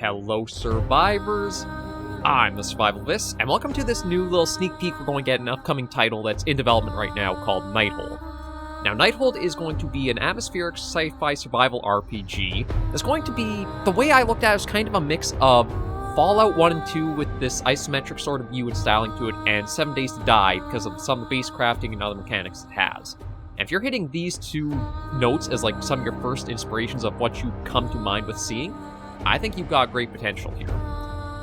Hello, survivors! I'm the Survivalist, and welcome to this new little sneak peek we're going to get an upcoming title that's in development right now called Nighthold. Now, Nighthold is going to be an atmospheric sci-fi survival RPG. It's going to be, the way I looked at it, is kind of a mix of Fallout 1 and 2 with this isometric sort of view and styling to it, and 7 Days to Die because of some of the base crafting and other mechanics it has. And if you're hitting these two notes as like some of your first inspirations of what you come to mind with seeing, I think you've got great potential here.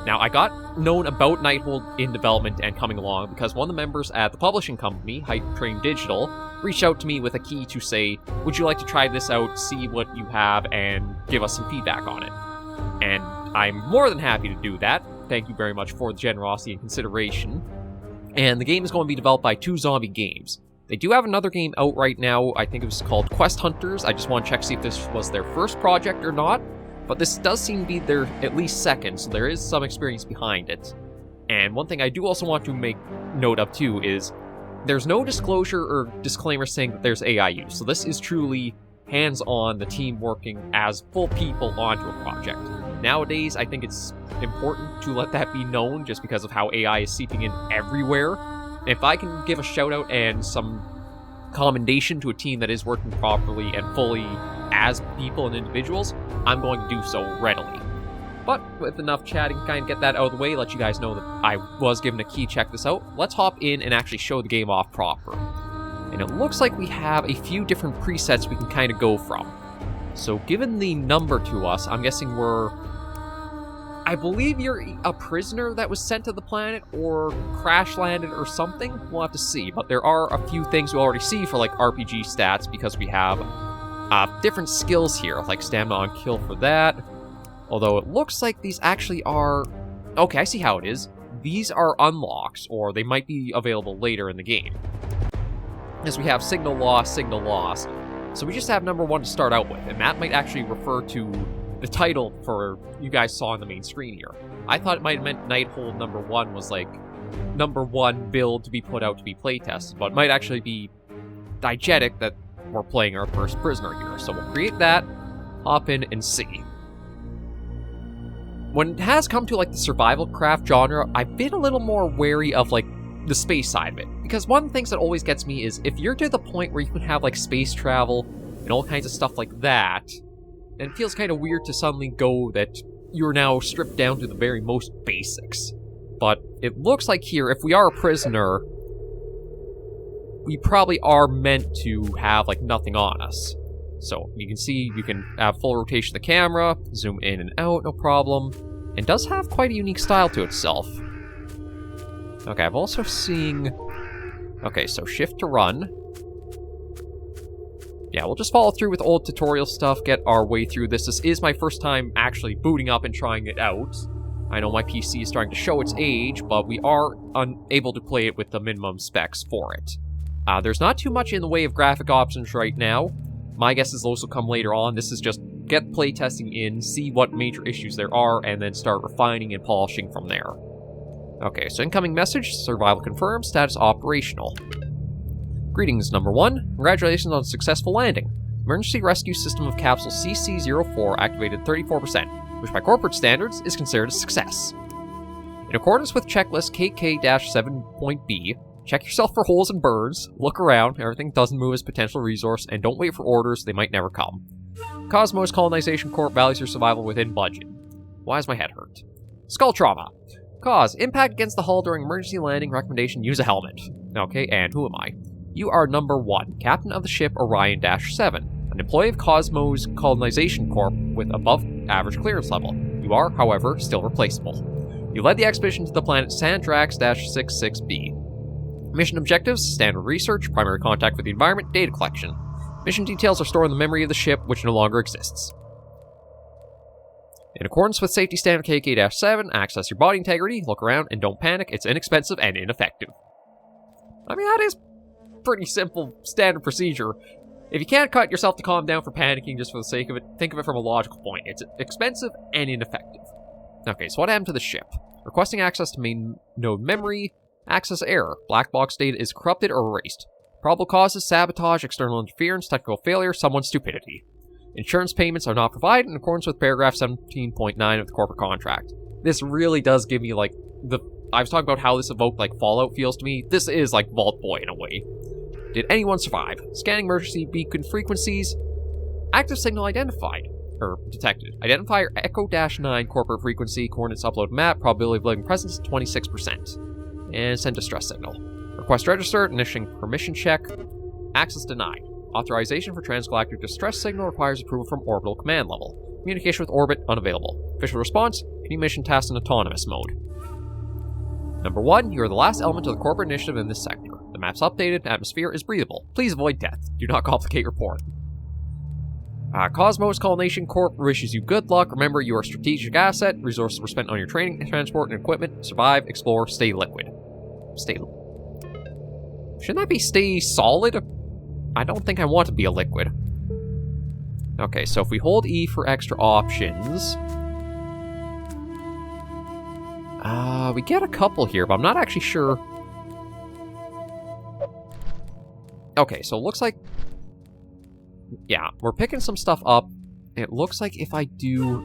Now, I got known about Nighthold in development and coming along because one of the members at the publishing company, HypeTrain Digital, reached out to me with a key to say, would you like to try this out, see what you have, and give us some feedback on it? And I'm more than happy to do that. Thank you very much for the generosity and consideration. And the game is going to be developed by 2 Zombie Games. They do have another game out right now, I think it was called Quest Hunters. I just want to check to see if this was their first project or not. But this does seem to be their at least second, so there is some experience behind it. And one thing I do also want to make note of too is there's no disclosure or disclaimer saying that there's AI use. So this is truly hands-on, the team working as full people onto a project. Nowadays, I think it's important to let that be known just because of how AI is seeping in everywhere. And if I can give a shout out and some commendation to a team that is working properly and fully as people and individuals, I'm going to do so readily. But with enough chatting, kind of get that out of the way, let you guys know that I was given a key, check this out. Let's hop in and actually show the game off proper. And it looks like we have a few different presets we can kind of go from. So given the number to us, I'm guessing I believe you're a prisoner that was sent to the planet or crash landed or something. We'll have to see, but there are a few things we already see for like RPG stats because we have different skills here, like stamina on kill for that. Although it looks like these actually are... Okay, I see how it is. These are unlocks, or they might be available later in the game. As we have signal loss, signal loss. So we just have number 1 to start out with, and that might actually refer to the title for you guys saw on the main screen here. I thought it might have meant Nighthold number 1 was like number 1 build to be put out to be playtested, but it might actually be diegetic that we're playing our first prisoner here. So we'll create that, hop in, and see. When it has come to like the survival craft genre, I've been a little more wary of like the space side of it. Because one of the things that always gets me is if you're to the point where you can have like space travel and all kinds of stuff like that, then it feels kind of weird to suddenly go that you're now stripped down to the very most basics. But it looks like here, if we are a prisoner, we probably are meant to have like nothing on us. So you can see you can have full rotation of the camera, zoom in and out, no problem. It does have quite a unique style to itself. Okay, I've also seen... Okay, so shift to run. Yeah, we'll just follow through with old tutorial stuff, get our way through this. This is my first time actually booting up and trying it out. I know my PC is starting to show its age, but we are unable to play it with the minimum specs for it. There's not too much in the way of graphic options right now. My guess is those will come later on. This is just get playtesting in, see what major issues there are, and then start refining and polishing from there. Okay, so incoming message, survival confirmed, status operational. Greetings, number 1. Congratulations on successful landing. Emergency rescue system of capsule CC-04 activated 34%, which by corporate standards is considered a success. In accordance with checklist KK-7.B, check yourself for holes and birds, look around, everything doesn't move as potential resource, and don't wait for orders, they might never come. Cosmos Colonization Corp values your survival within budget. Why does my head hurt? Skull trauma. Cause, impact against the hull during emergency landing, recommendation, use a helmet. Okay, and who am I? You are number 1, captain of the ship Orion-7, an employee of Cosmos Colonization Corp with above average clearance level. You are, however, still replaceable. You led the expedition to the planet Sandrax-66b. Mission objectives, standard research, primary contact with the environment, data collection. Mission details are stored in the memory of the ship, which no longer exists. In accordance with safety standard KK-7, access your body integrity, look around, and don't panic, it's inexpensive and ineffective. I mean, that is pretty simple standard procedure. If you can't cut yourself to calm down for panicking just for the sake of it, think of it from a logical point. It's expensive and ineffective. Okay, so what happened to the ship? Requesting access to main node memory. Access error. Black box data is corrupted or erased. Probable causes, sabotage, external interference, technical failure, someone's stupidity. Insurance payments are not provided in accordance with paragraph 17.9 of the corporate contract. This really does give me, like, I was talking about how this evoked, like, Fallout feels to me. This is like Vault Boy in a way. Did anyone survive? Scanning emergency beacon frequencies. Active signal identified. Or detected. Identifier Echo-9 corporate frequency, coordinates upload map, probability of living presence 26%. And send distress signal. Request registered, initiating permission check. Access denied. Authorization for transgalactic distress signal requires approval from orbital command level. Communication with orbit unavailable. Official response, continue mission task in autonomous mode. Number 1, you are the last element of the corporate initiative in this sector. The map's updated, atmosphere is breathable. Please avoid death. Do not complicate report. Cosmos Colonation Corp wishes you good luck. Remember, you are a strategic asset. Resources were spent on your training, transport, and equipment. Survive, explore, stay liquid. Shouldn't that be stay solid? I don't think I want to be a liquid. Okay, so if we hold E for extra options... we get a couple here, but I'm not actually sure. Okay, so it looks like... Yeah, we're picking some stuff up. It looks like if I do...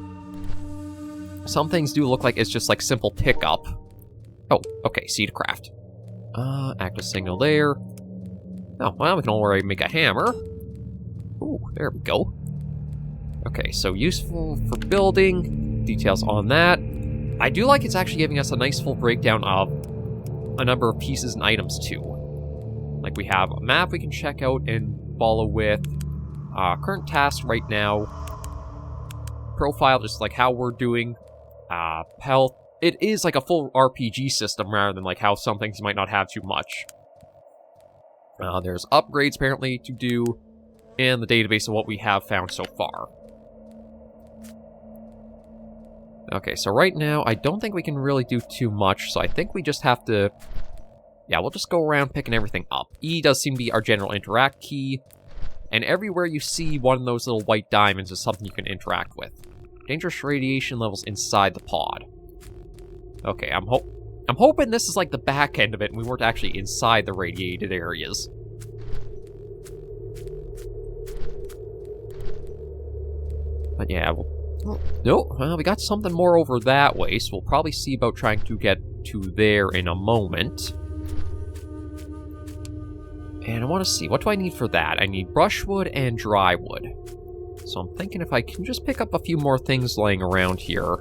Some things do look like it's just like simple pickup. Oh, okay, seed craft. Active signal there. Oh, well, we can already make a hammer. Ooh, there we go. Okay, so useful for building. Details on that. I do like it's actually giving us a nice full breakdown of a number of pieces and items, too. Like, we have a map we can check out and follow with. Current tasks right now. Profile, just like how we're doing. Health. It is like a full RPG system rather than like how some things you might not have too much. There's upgrades apparently to do. And the database of what we have found so far. Okay, so right now, I don't think we can really do too much, so I think we just have to... Yeah, we'll just go around picking everything up. E does seem to be our general interact key, and everywhere you see one of those little white diamonds is something you can interact with. Dangerous radiation levels inside the pod. Okay, I'm hoping this is like the back end of it, and we weren't actually inside the radiated areas. But yeah, no, well, we got something more over that way, so we'll probably see about trying to get to there in a moment. And I want to see, what do I need for that? I need brushwood and drywood. So I'm thinking if I can just pick up a few more things laying around here.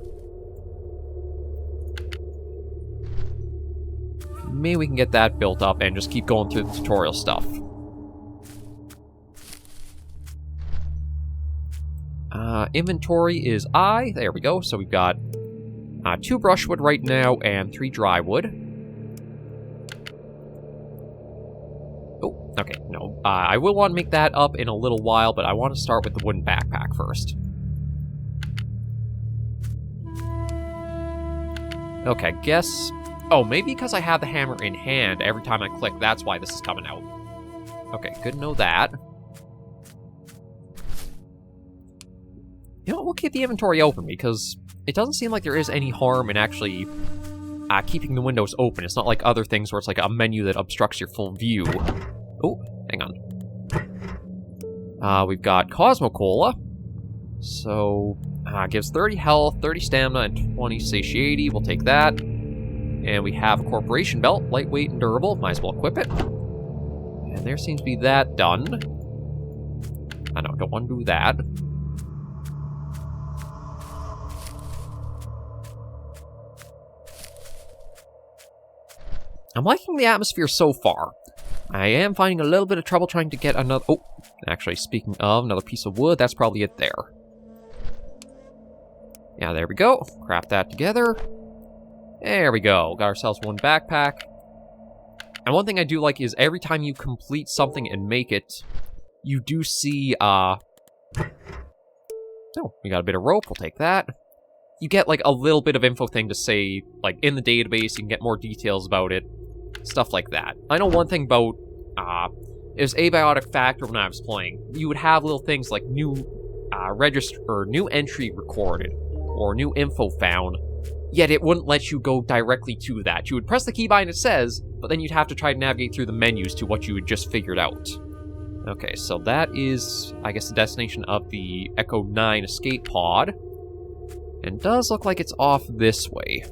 Maybe we can get that built up and just keep going through the tutorial stuff. Inventory is I. There we go. So we've got 2 brushwood right now and 3 drywood. Oh, okay, no. I will want to make that up in a little while, but I want to start with the wooden backpack first. Okay, guess... Oh, maybe because I have the hammer in hand, every time I click, that's why this is coming out. Okay, good to know that. You know what, we'll keep the inventory open, because it doesn't seem like there is any harm in actually keeping the windows open. It's not like other things where it's like a menu that obstructs your full view. Oh, hang on. We've got Cosmocola. So, gives 30 health, 30 stamina, and 20 satiety. We'll take that. And we have a Corporation Belt, lightweight and durable. Might as well equip it. And there seems to be that done. I know, don't want to do that. I'm liking the atmosphere so far. I am finding a little bit of trouble trying to get another... Oh, actually, speaking of another piece of wood, that's probably it there. Yeah, there we go. Craft that together. There we go. Got ourselves one backpack. And one thing I do like is every time you complete something and make it, you do see, Oh, we got a bit of rope. We'll take that. You get, like, a little bit of info thing to say, like, in the database. You can get more details about it. Stuff like that. I know one thing about, it was Abiotic Factor when I was playing. You would have little things like new, new entry recorded, or new info found, yet it wouldn't let you go directly to that. You would press the keybind it says, but then you'd have to try to navigate through the menus to what you had just figured out. Okay, so that is, I guess, the destination of the Echo 9 escape pod. And it does look like it's off this way.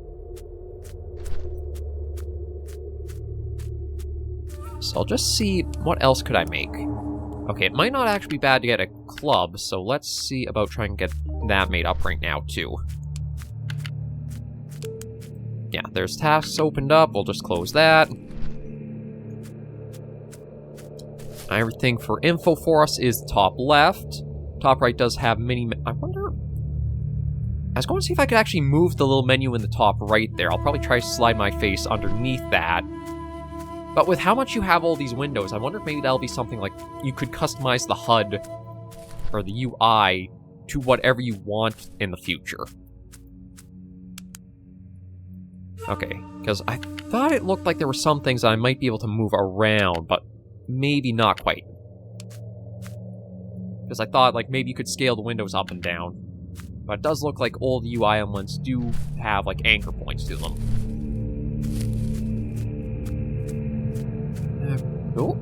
So I'll just see what else could I make. Okay, it might not actually be bad to get a club, so let's see about trying to get that made up right now, too. Yeah, there's tasks opened up. We'll just close that. Everything for info for us is top left. Top right does have mini... I wonder... I was going to see if I could actually move the little menu in the top right there. I'll probably try to slide my face underneath that. But with how much you have all these windows, I wonder if maybe that'll be something like you could customize the HUD or the UI to whatever you want in the future. Okay, because I thought it looked like there were some things I might be able to move around, but maybe not quite. Because I thought, like, maybe you could scale the windows up and down. But it does look like all the UI elements do have, like, anchor points to them. Oh.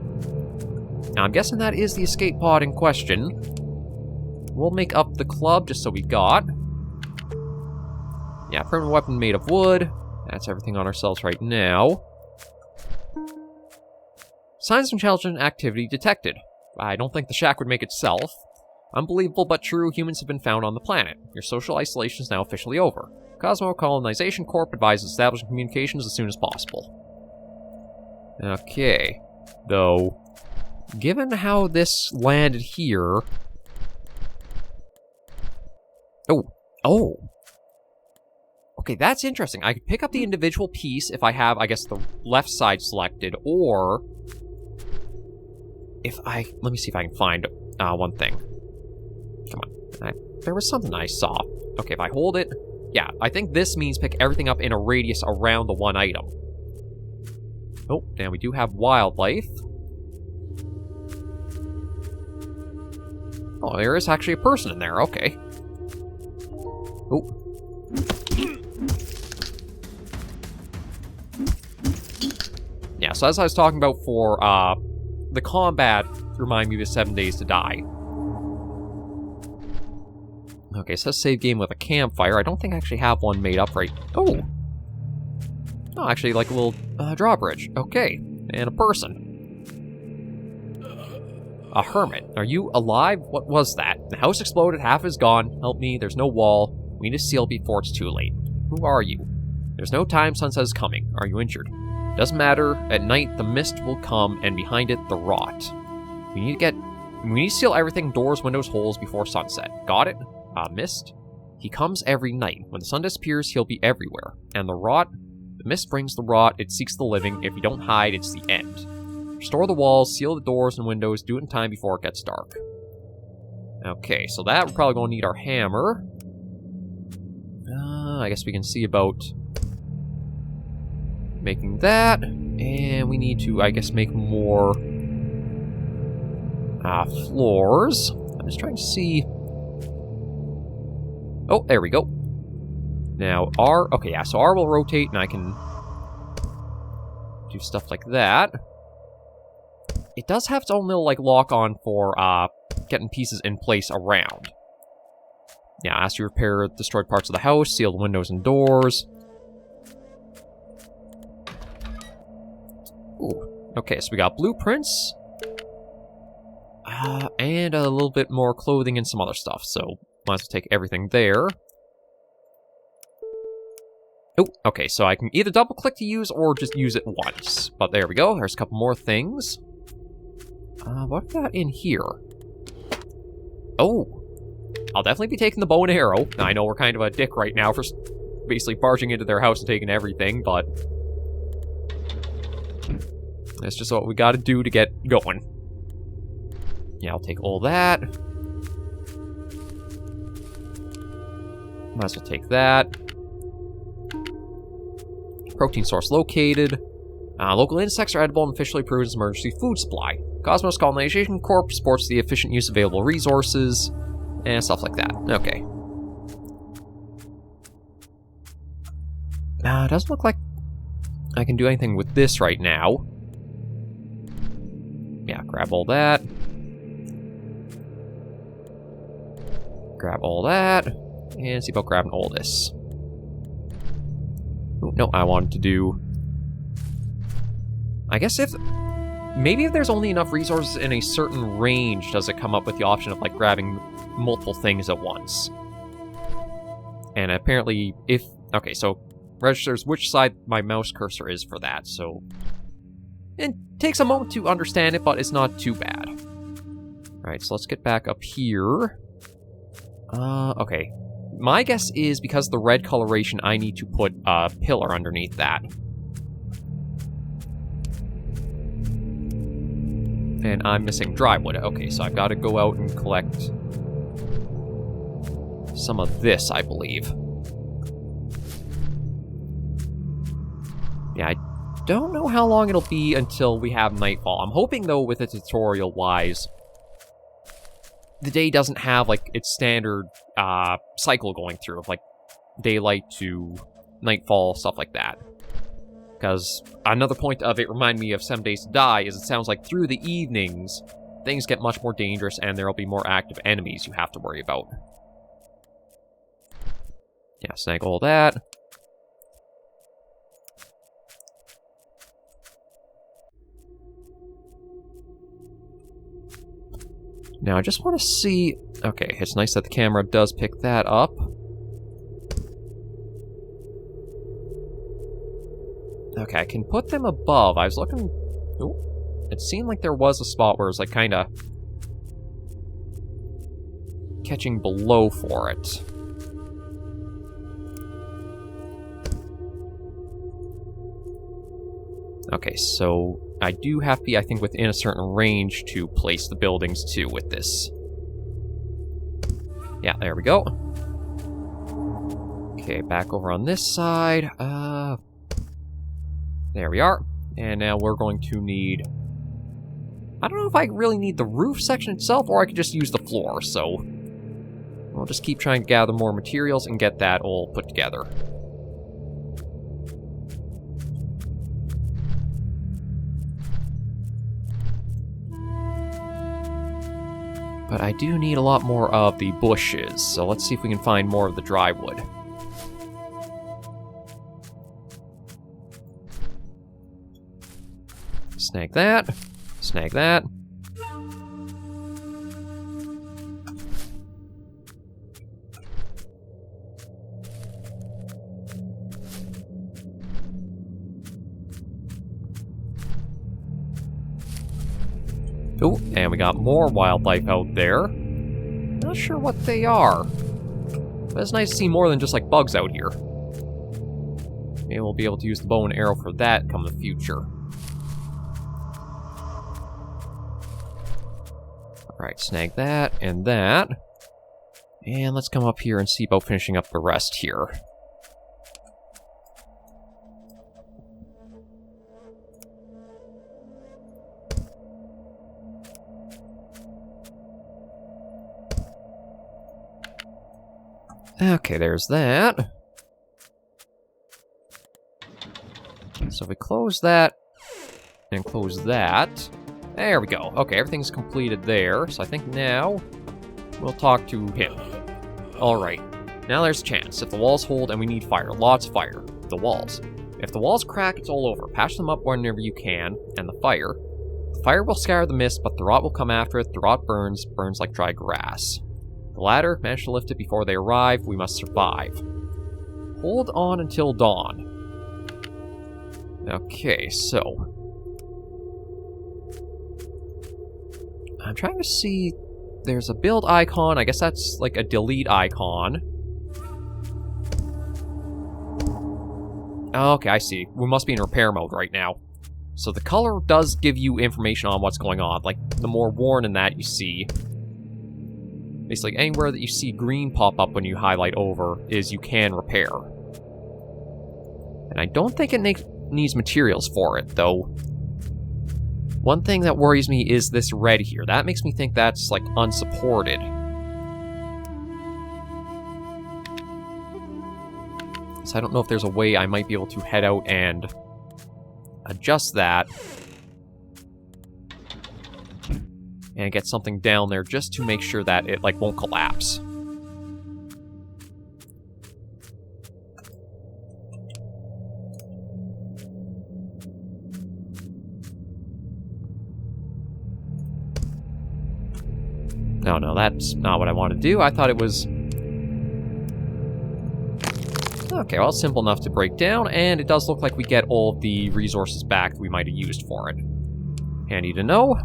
Now, I'm guessing that is the escape pod in question. We'll make up the club just so we got. Yeah, permanent weapon made of wood. That's everything on ourselves right now. Signs of intelligent activity detected. I don't think the shack would make itself. Unbelievable but true, humans have been found on the planet. Your social isolation is now officially over. Cosmo Colonization Corp advises establishing communications as soon as possible. Okay. Though, given how this landed here... Oh. Okay, that's interesting. I could pick up the individual piece if I have, I guess, the left side selected, or... if I... let me see if I can find one thing. Come on. There was something I saw. Okay, if I hold it... yeah, I think this means pick everything up in a radius around the one item. Oh, now we do have wildlife. Oh, there is actually a person in there. Okay. Oh. Yeah, so as I was talking about for the combat, remind me of the 7 days to die. Okay, so let's save game with a campfire. I don't think I actually have one made up right... Oh! Oh, actually, like a little drawbridge. Okay, and a person. A hermit. Are you alive? What was that? The house exploded, half is gone. Help me, there's no wall. We need to seal before it's too late. Who are you? There's no time, sunset is coming. Are you injured? Doesn't matter. At night, the mist will come, and behind it, the rot. We need to seal everything, doors, windows, holes, before sunset. Got it? Mist? He comes every night. When the sun disappears, he'll be everywhere. And the rot? The mist brings the rot, it seeks the living. If you don't hide, it's the end. Restore the walls, seal the doors and windows, do it in time before it gets dark. Okay, so that we're probably going to need our hammer. I guess we can see about making that. And we need to, I guess, make more floors. I'm just trying to see... oh, there we go. Now, R... okay, yeah, so R will rotate, and I can do stuff like that. It does have its own little, like, lock-on for, getting pieces in place around. Yeah, ask you to repair destroyed parts of the house, seal the windows and doors. Ooh, okay, so we got blueprints. And a little bit more clothing and some other stuff, so might as well take everything there. Oh, okay, so I can either double-click to use or just use it once. But there we go, there's a couple more things. What have we got in here? Oh, I'll definitely be taking the bow and arrow. Now, I know we're kind of a dick right now for basically barging into their house and taking everything, but... that's just what we gotta do to get going. Yeah, I'll take all that. Might as well take that. Protein source located. Local insects are edible and officially approved as emergency food supply. Cosmos Colonization Corp supports the efficient use of available resources, and stuff like that. Okay. It doesn't look like I can do anything with this right now. Yeah, grab all that. Grab all that, and see about grabbing all this. Ooh, no, I wanted to do... I guess maybe if there's only enough resources in a certain range, does it come up with the option of, like, grabbing multiple things at once. And apparently, okay, so registers which side my mouse cursor is for that, so... It takes a moment to understand it, but it's not too bad. Alright, so let's get back up here. Okay. My guess is because of the red coloration, I need to put a pillar underneath that. And I'm missing drywood. Okay, so I've got to go out and collect some of this, I believe. Yeah, I don't know how long it'll be until we have nightfall. I'm hoping, though, with the tutorial-wise, the day doesn't have, like, its standard cycle going through of, like, daylight to nightfall, stuff like that. Because another point of it reminded me of 7 Days to Die is it sounds like through the evenings, things get much more dangerous and there'll be more active enemies you have to worry about. Yeah, snag all that. Now, I just want to see... Okay, it's nice that the camera does pick that up. Okay, I can put them above. I was looking... Ooh, it seemed like there was a spot where it was, like, kind of... catching below for it. Okay, so... I do have to be, I think, within a certain range to place the buildings, too, with this. Yeah, there we go. Okay, back over on this side. There we are. And now we're going to need... I don't know if I really need the roof section itself, or I could just use the floor, so... I'll just keep trying to gather more materials and get that all put together. But I do need a lot more of the bushes, so let's see if we can find more of the drywood. Snag that. Snag that. Oh, and we got more wildlife out there. Not sure what they are. But it's nice to see more than just, like, bugs out here. Maybe we'll be able to use the bow and arrow for that come the future. Alright, snag that and that. And let's come up here and see about finishing up the rest here. Okay, there's that. So if we close that, and close that, there we go. Okay, everything's completed there, so I think now we'll talk to him. Alright, now there's a chance. If the walls hold and we need fire, lots of fire. The walls. If the walls crack, it's all over. Patch them up whenever you can, and the fire will scatter the mist, but the rot will come after it. The rot burns like dry grass. The ladder, manage to lift it before they arrive. We must survive. Hold on until dawn. Okay, so... I'm trying to see... There's a build icon. I guess that's like a delete icon. Okay, I see. We must be in repair mode right now. So the color does give you information on what's going on. Like, the more worn in that you see... Basically, anywhere that you see green pop up when you highlight over is you can repair. And I don't think it needs materials for it, though. One thing that worries me is this red here. That makes me think that's, like, unsupported. So I don't know if there's a way I might be able to head out and adjust that. And get something down there just to make sure that it, like, won't collapse. No, that's not what I want to do. I thought it was... Okay, well, simple enough to break down, and it does look like we get all of the resources back that we might have used for it. Handy to know.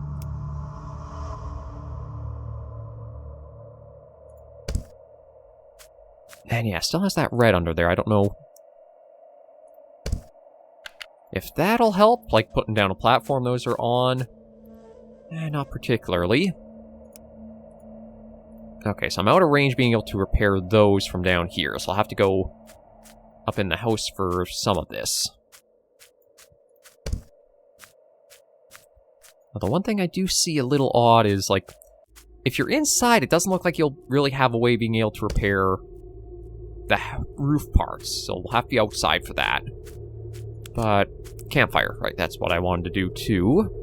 And yeah, still has that red under there. I don't know if that'll help, like putting down a platform those are on. Not particularly. Okay, so I'm out of range being able to repair those from down here, so I'll have to go up in the house for some of this. Although one thing I do see a little odd is, like, if you're inside, it doesn't look like you'll really have a way of being able to repair the roof parts, so we'll have to be outside for that. But, campfire, right, that's what I wanted to do too.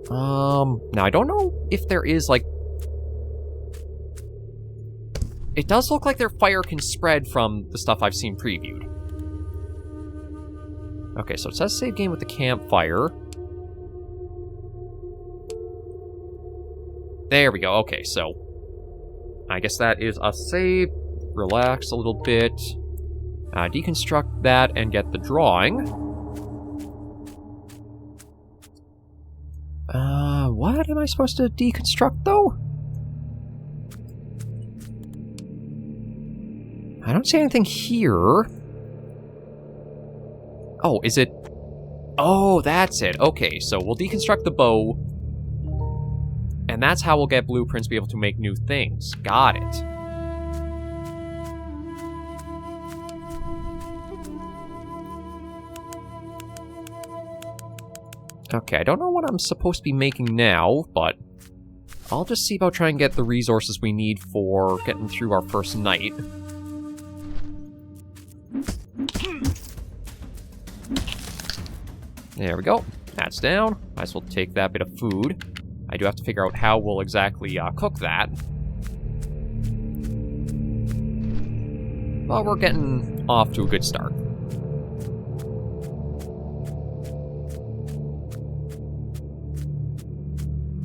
Now I don't know if there is, like... It does look like their fire can spread from the stuff I've seen previewed. Okay, so it says save game with the campfire. There we go, okay, so... I guess that is a save. Relax a little bit. Deconstruct that and get the drawing. What am I supposed to deconstruct, though? I don't see anything here. Oh, is it... Oh, that's it. Okay, so we'll deconstruct the bow. And that's how we'll get blueprints to be able to make new things. Got it. Okay, I don't know what I'm supposed to be making now, but I'll just see about trying to get the resources we need for getting through our first night. There we go. That's down. Might as well take that bit of food. I do have to figure out how we'll exactly cook that. Well, we're getting off to a good start.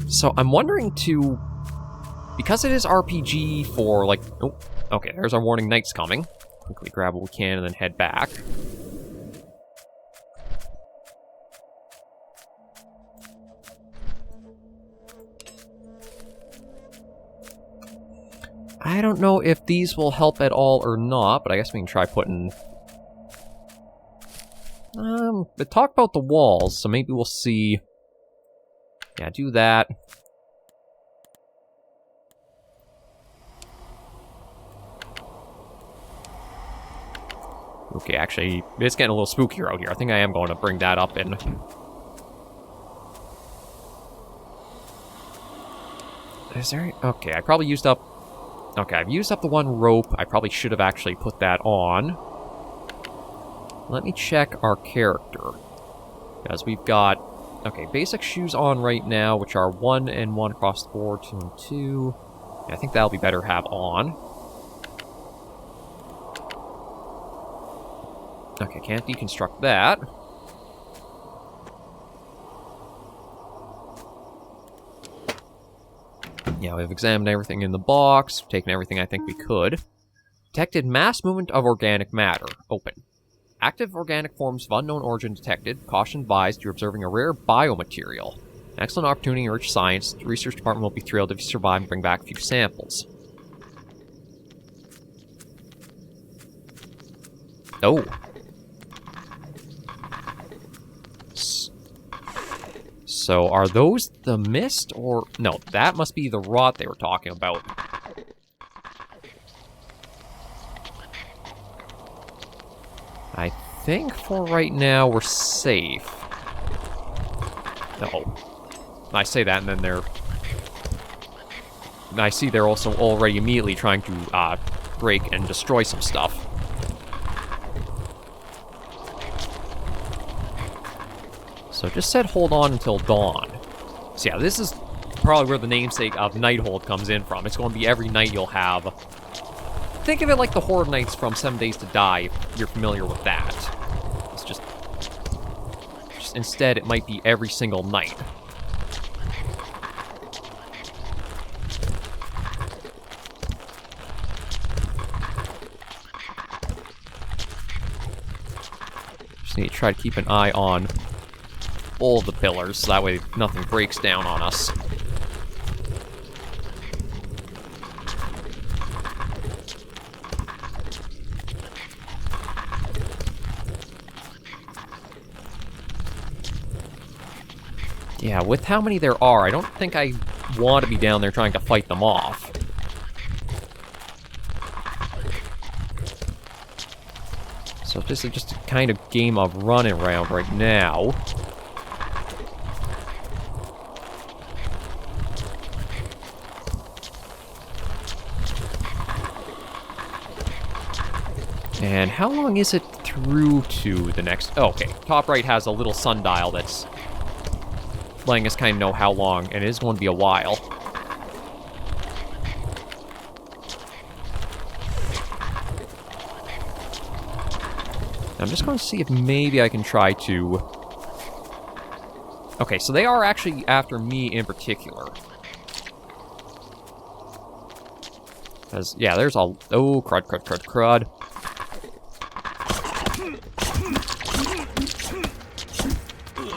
So I'm wondering to, because it is RPG for like, oh, okay, there's our warning night's coming. Quickly grab what we can and then head back. I don't know if these will help at all or not, but I guess we can try putting... They talk about the walls, so maybe we'll see... Yeah, do that. Okay, actually, it's getting a little spookier out here. I think I am going to bring that up in... Is there... Okay, I probably used up... Okay, I've used up the one rope. I probably should have actually put that on. Let me check our character. Because we've got... Okay, basic shoes on right now, which are 1 and 1 across the board, 2 and 2. Yeah, I think that'll be better to have on. Okay, can't deconstruct that. Yeah, we've examined everything in the box, taken everything I think we could. Detected mass movement of organic matter. Open. Active organic forms of unknown origin detected. Caution advised, you're observing a rare biomaterial. An excellent opportunity in rich science. The research department will be thrilled if you survive and bring back a few samples. Oh. So, are those the mist, or... No, that must be the rot they were talking about. I think for right now we're safe. Oh. I say that and then they're... I see they're also already immediately trying to break and destroy some stuff. So just said hold on until dawn. So yeah, this is probably where the namesake of Nighthold comes in from. It's going to be every night you'll have... Think of it like the Horror Nights from 7 Days to Die, if you're familiar with that. It's just instead, it might be every single night. need to try to keep an eye on all the pillars, so that way nothing breaks down on us. Yeah, with how many there are, I don't think I want to be down there trying to fight them off. So this is just a kind of game of running around right now. And how long is it through to the next... Oh, okay. Top right has a little sundial that's letting us kind of know how long, and it is going to be a while. I'm just going to see if maybe I can try to... Okay, so they are actually after me in particular. Because, yeah, there's a... Oh, crud, crud, crud, crud.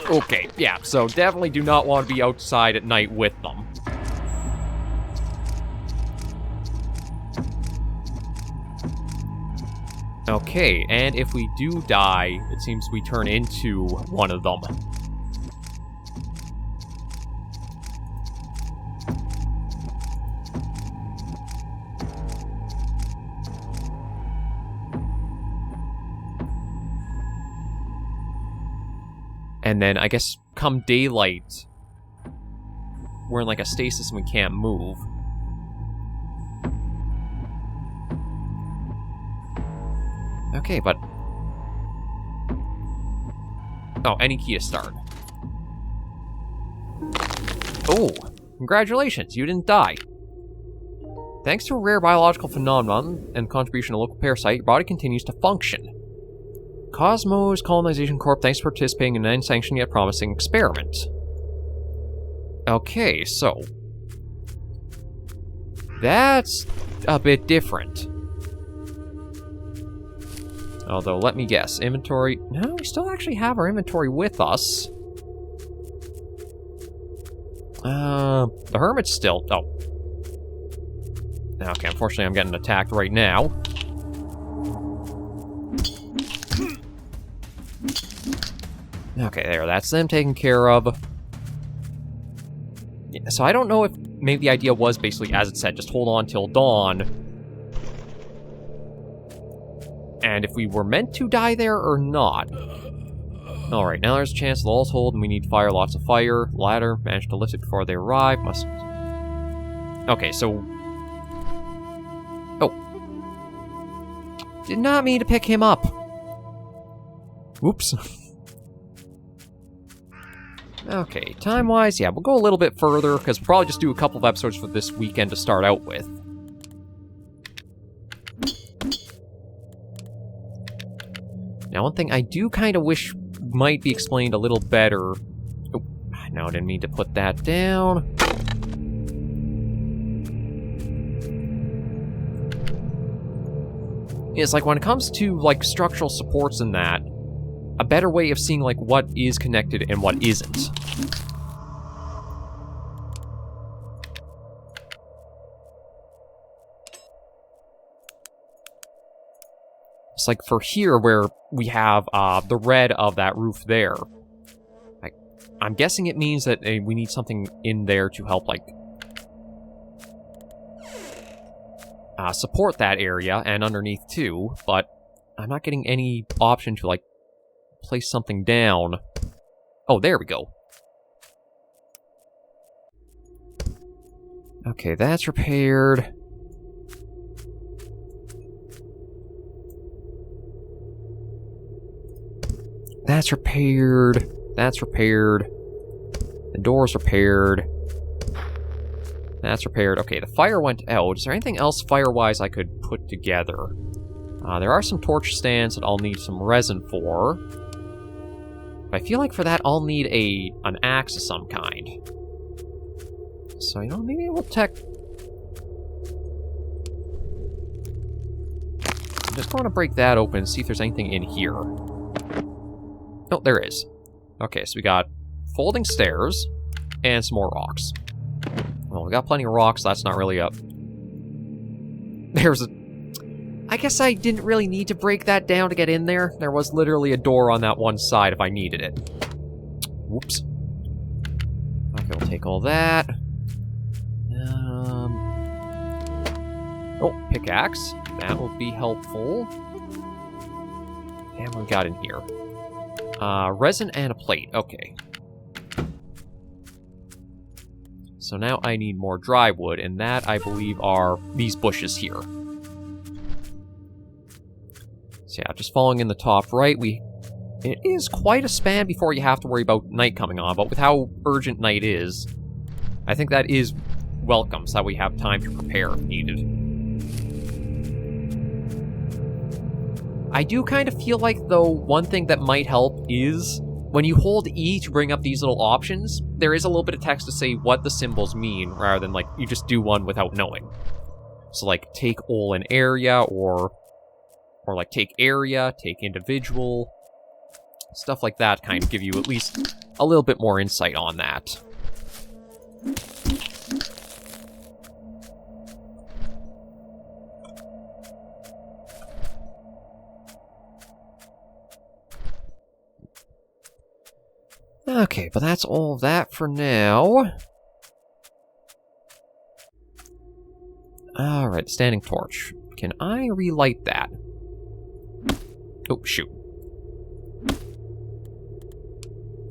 Okay, yeah, so definitely do not want to be outside at night with them. Okay, and if we do die, it seems we turn into one of them. And then, I guess, come daylight, we're in like a stasis and we can't move. Okay, but... Oh, any key to start. Oh, congratulations, you didn't die. Thanks to a rare biological phenomenon and contribution to local parasite, your body continues to function. Cosmos Colonization Corp, thanks for participating in an unsanctioned yet promising experiment. Okay, so... That's a bit different. Although, let me guess, inventory... No, we still actually have our inventory with us. The Hermit's still... Oh. Okay, unfortunately I'm getting attacked right now. Okay, there, that's them taken care of. Yeah, so I don't know if maybe the idea was basically, as it said, just hold on till dawn. And if we were meant to die there or not. Alright, now there's a chance the all's hold and we need fire, lots of fire. Ladder, managed to lift it before they arrive. Must... Okay, so... Oh. Did not mean to pick him up. Whoops. Okay, time-wise, yeah, we'll go a little bit further, because we'll probably just do a couple of episodes for this weekend to start out with. Now, one thing I do kind of wish might be explained a little better... Oh, no, I didn't mean to put that down. Is, like, when it comes to, like, structural supports and that, a better way of seeing, like, what is connected and what isn't. It's like for here, where we have the red of that roof there. Like, I'm guessing it means that we need something in there to help, like, support that area, and underneath too, but I'm not getting any option to, like, place something down. Oh, there we go. Okay, that's repaired. That's repaired. That's repaired. The door's repaired. That's repaired. Okay, the fire went out. Is there anything else fire-wise I could put together? There are some torch stands that I'll need some resin for. I feel like for that I'll need an axe of some kind. So, you know, maybe we'll I'm just going to break that open and see if there's anything in here. Oh, there is. Okay, so we got folding stairs and some more rocks. Well, we got plenty of rocks, so that's not really up. There's a... I guess I didn't really need to break that down to get in there. There was literally a door on that one side if I needed it. Whoops. Okay, we'll take all that. Oh, pickaxe. That will be helpful. And what we got in here? Resin and a plate. Okay. So now I need more dry wood, and that, I believe, are these bushes here. So yeah, just following in the top right, it is quite a span before you have to worry about night coming on, but with how urgent night is, I think that is welcome, so that we have time to prepare if needed. I do kind of feel like, though, one thing that might help is when you hold E to bring up these little options, there is a little bit of text to say what the symbols mean, rather than, like, you just do one without knowing. So, like, take all in area, or like, take area, take individual. Stuff like that kind of give you at least a little bit more insight on that. Okay, but that's all of that for now. Alright, standing torch. Can I relight that? Oh, shoot.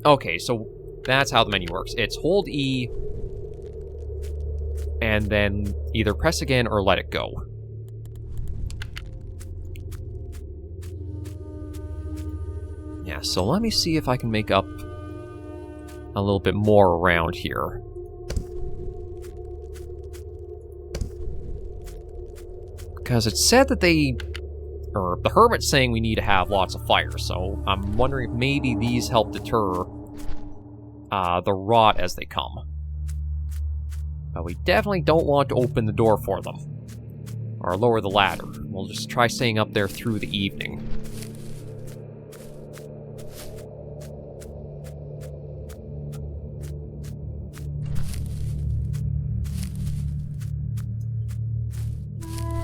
Okay, so that's how the menu works. It's hold E, and then either press again or let it go. Yeah, so let me see if I can make up a little bit more around here. Because it said that the hermit's saying we need to have lots of fire, so I'm wondering if maybe these help deter the rot as they come. But we definitely don't want to open the door for them. Or lower the ladder. We'll just try staying up there through the evening.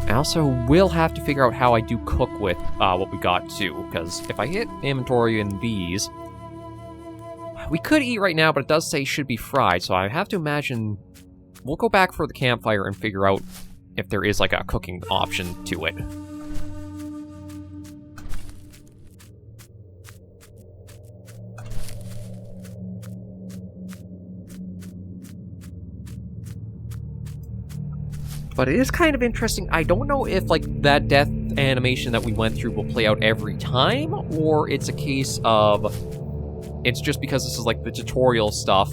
I also will have to figure out how I do cook with what we got too, because if I hit inventory in these, we could eat right now, but it does say should be fried, so I have to imagine we'll go back for the campfire and figure out if there is like a cooking option to it. But it is kind of interesting. I don't know if, like, that death animation that we went through will play out every time, or it's a case of it's just because this is, like, the tutorial stuff.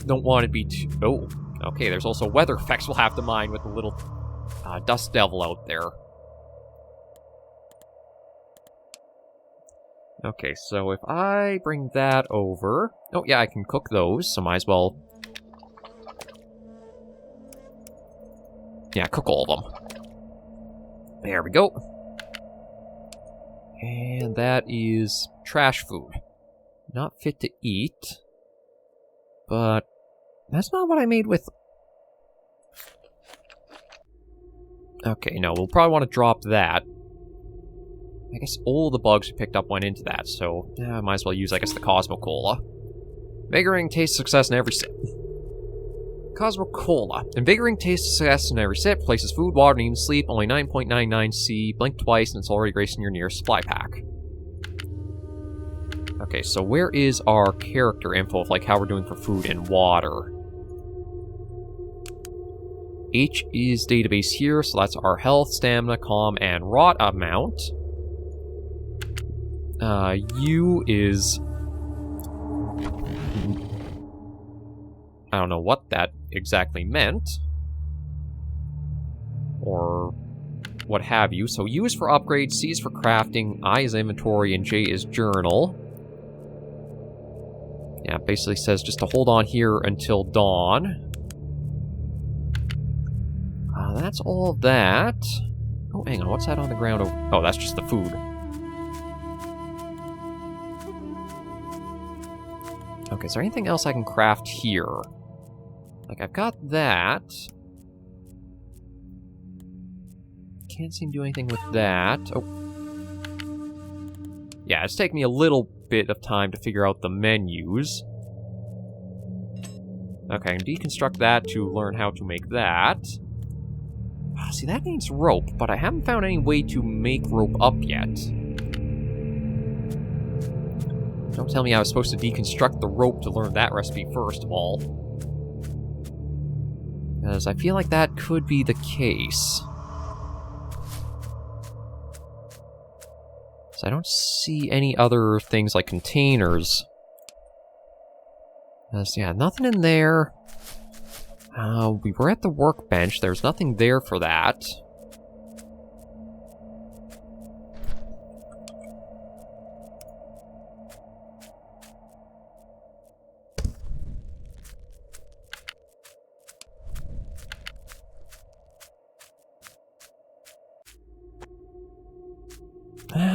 Don't want to be too... Oh, okay, there's also weather effects we'll have to mind with the little dust devil out there. Okay, so if I bring that over... Oh, yeah, I can cook those, so might as well... Yeah, cook all of them. There we go. And that is trash food. Not fit to eat. But that's not what I made with... Okay, no, we'll probably want to drop that. I guess all the bugs we picked up went into that, so yeah, I might as well use, I guess, the Cosmo Cola. Invigorating taste success in every sip. Cosmo Cola. Invigorating taste success in every sip. Places food, water, and even sleep. Only 9.99 C. Blink twice, and it's already gracing your nearest supply pack. Okay, so where is our character info of, like, how we're doing for food and water? H is database here, so that's our health, stamina, calm, and rot amount. U is... I don't know what that exactly meant. Or what have you. So U is for upgrade, C is for crafting, I is inventory, and J is journal. Yeah, it basically says just to hold on here until dawn. That's all that. Oh, hang on, what's that on the ground over? Oh, that's just the food. Okay, is there anything else I can craft here? Like, I've got that. Can't seem to do anything with that. Oh. Yeah, it's taken me a little bit of time to figure out the menus. Okay, I can deconstruct that to learn how to make that. See, that needs rope, but I haven't found any way to make rope up yet. Don't tell me I was supposed to deconstruct the rope to learn that recipe first of all. Because I feel like that could be the case. So I don't see any other things like containers. Yeah, nothing in there. We were at the workbench. There's nothing there for that.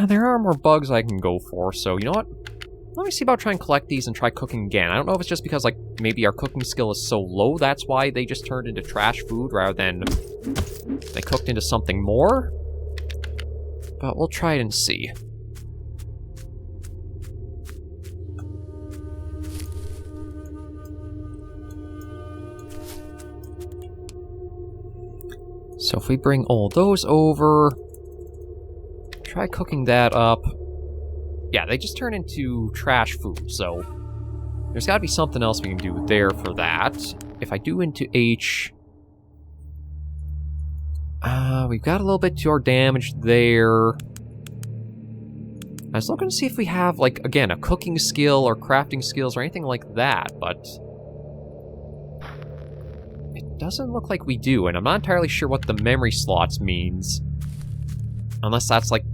There are more bugs I can go for, so you know what? Let me see about trying to collect these and try cooking again. I don't know if it's just because, like, maybe our cooking skill is so low, that's why they just turned into trash food rather than they cooked into something more. But we'll try it and see. So if we bring all those over, try cooking that up. Yeah, they just turn into trash food, so there's got to be something else we can do there for that. If I do into H, we've got a little bit to our damage there. I was looking to see if we have, like, again, a cooking skill or crafting skills or anything like that, but it doesn't look like we do, and I'm not entirely sure what the memory slots means. Unless that's, like,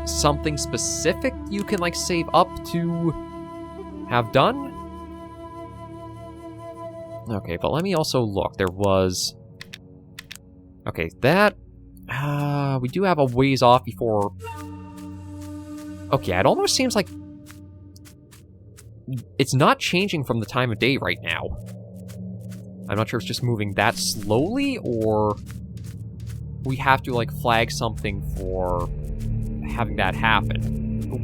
something specific you can, like, save up to have done? Okay, but let me also look. There was... Okay, that... we do have a ways off before... Okay, it almost seems like... It's not changing from the time of day right now. I'm not sure if it's just moving that slowly, or... we have to, like, flag something for having that happen. Ooh.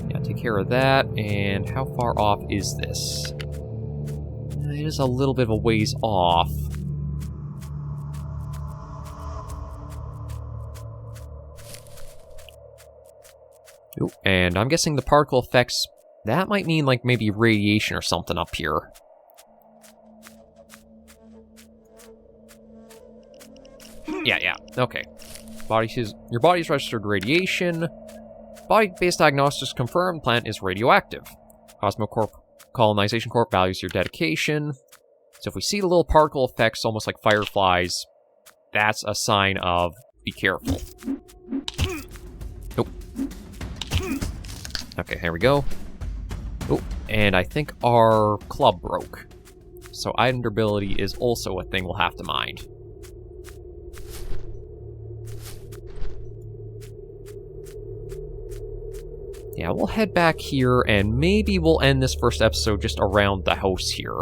Yeah, take care of that. And how far off is this? It is a little bit of a ways off. Ooh, and I'm guessing the particle effects, that might mean, like, maybe radiation or something up here. Yeah, okay. Your body's registered radiation. Body-based diagnostics confirmed plant is radioactive. Cosmocorp Colonization Corp values your dedication. So if we see the little particle effects, almost like fireflies, that's a sign of be careful. Nope. Okay, here we go. Oh, and I think our club broke. So item durability is also a thing we'll have to mind. Yeah, we'll head back here, and maybe we'll end this first episode just around the house here.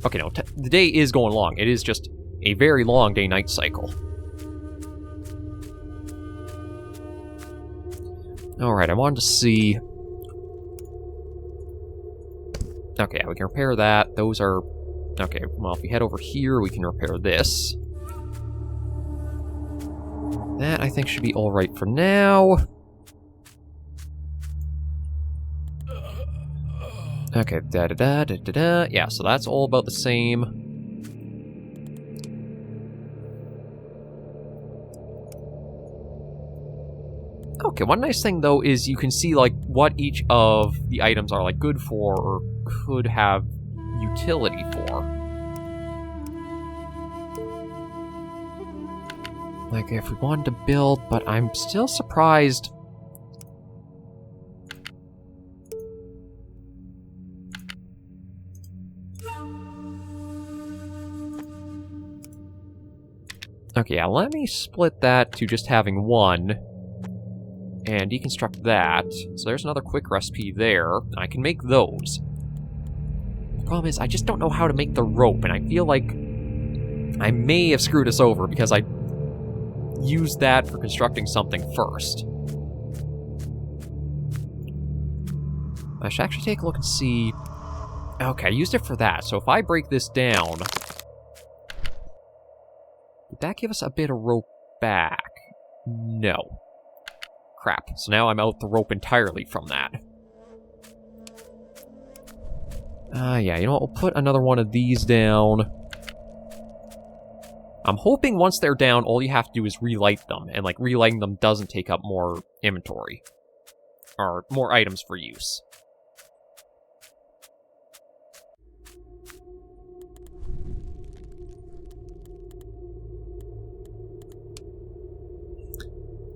Okay, no, the day is going long. It is just a very long day-night cycle. Alright, I wanted to see... Okay, yeah, we can repair that. Those are... Okay, well, if we head over here, we can repair this. That, I think, should be alright for now. Okay, da-da-da. Yeah, so that's all about the same. Okay, one nice thing, though, is you can see, like, what each of the items are, like, good for or could have utility for. Like, if we wanted to build, but I'm still surprised... Okay, yeah, let me split that to just having one. and deconstruct that. So there's another quick recipe there. I can make those. The problem is, I just don't know how to make the rope, and I feel like I may have screwed us over because I used that for constructing something first. I should actually take a look and see... Okay, I used it for that, so if I break this down... Would that give us a bit of rope back? No. Crap, so now I'm out the rope entirely from that. Yeah, you know what, we'll put another one of these down. I'm hoping once they're down, all you have to do is relight them, and, like, relighting them doesn't take up more inventory. Or more items for use.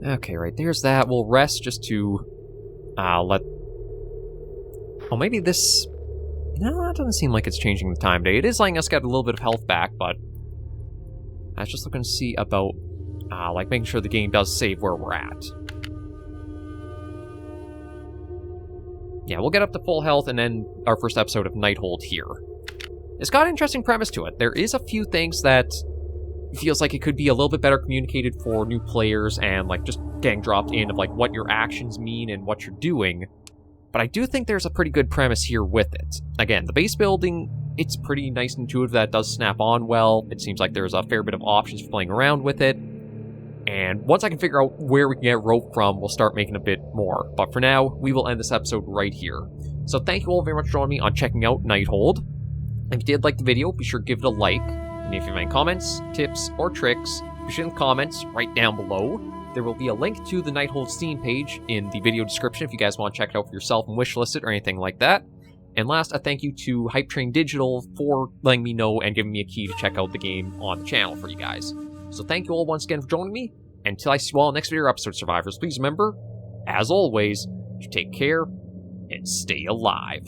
Okay, right, there's that. We'll rest just to, let... Oh, maybe this... No, that doesn't seem like it's changing the time day. It is letting us get a little bit of health back, but... I was just looking to see about, like, making sure the game does save where we're at. Yeah, we'll get up to full health and then our first episode of Nighthold here. It's got an interesting premise to it. There is a few things that... feels like it could be a little bit better communicated for new players and, like, just getting dropped in of, like, what your actions mean and what you're doing. But I do think there's a pretty good premise here with it. Again, the base building, it's pretty nice and intuitive. That does snap on well. It seems like there's a fair bit of options for playing around with it. And once I can figure out where we can get rope from, we'll start making a bit more. But for now, we will end this episode right here. So thank you all very much for joining me on checking out Nighthold. If you did like the video, be sure to give it a like. And if you have any comments, tips, or tricks, be sure in the comments right down below. There will be a link to the Nighthold Steam page in the video description if you guys want to check it out for yourself and wishlist it or anything like that. And last, a thank you to HypeTrain Digital for letting me know and giving me a key to check out the game on the channel for you guys. So thank you all once again for joining me. And until I see you all in the next video or episode, survivors, please remember, as always, to take care and stay alive.